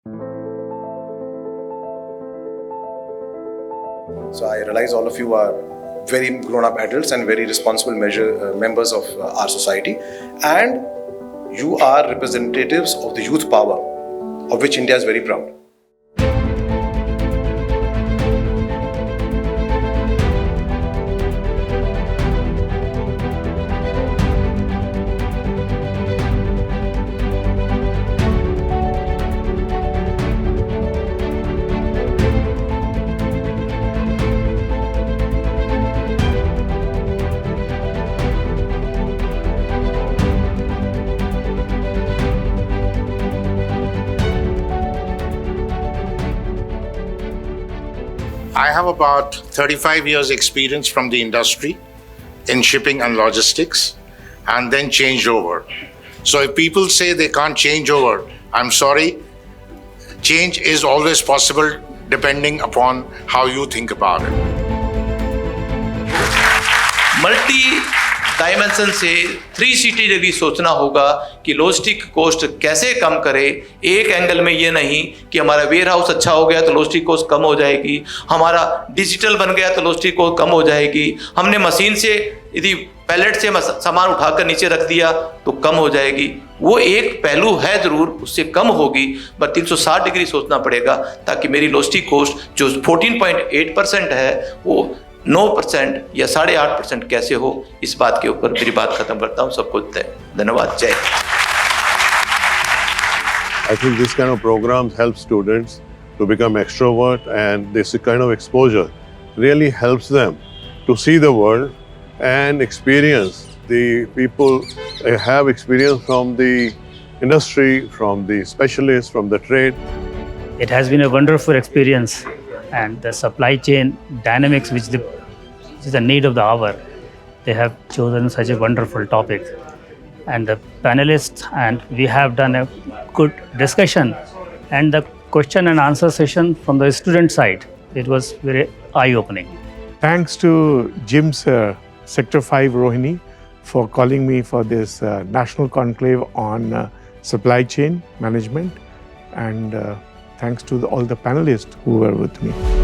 So I realize all of you are very grown-up adults and very responsible members of our society, and you are representatives of the youth power, of which India is very proud. I have about 35 years experience from the industry in shipping and logistics, and then changed over. So if people say they can't change over, I'm sorry, change is always possible depending upon how you think about it. Multi dimension से 360 degree सोचना होगा कि logistic cost कैसे कम करे। एक angle में ये नहीं कि हमारा वेयर हाउस अच्छा हो गया तो लॉजिस्टिक कॉस्ट कम हो जाएगी, हमारा डिजिटल बन गया तो लॉजिस्टिक कॉस्ट कम हो जाएगी, हमने मशीन से यदि पैलेट से सामान उठाकर नीचे रख दिया तो कम हो जाएगी। वो एक पहलू है ज़रूर, उससे कम होगी, बट 360 डिग्री सोचना पड़ेगा ताकि मेरी लॉजिस्टिक कॉस्ट जो 14.8% है वो 9% या 8.5% कैसे हो। इस बात के ऊपर मेरी बात खत्म करता हूँ। सबको धन्यवाद। जय। I think this kind of programs help students to become extrovert, and this kind of exposure really helps them to see the world and experience the people have experience from the industry, from the specialists, from the trade. It has been a wonderful experience, and the supply chain dynamics, which is the need of the hour, they have chosen such a wonderful topic. And the panelists and we have done a good discussion, and the question and answer session from the student side, it was very eye-opening. Thanks to JIMS Sector 5 Rohini for calling me for this National Conclave on supply chain management, and thanks to all the panelists who were with me.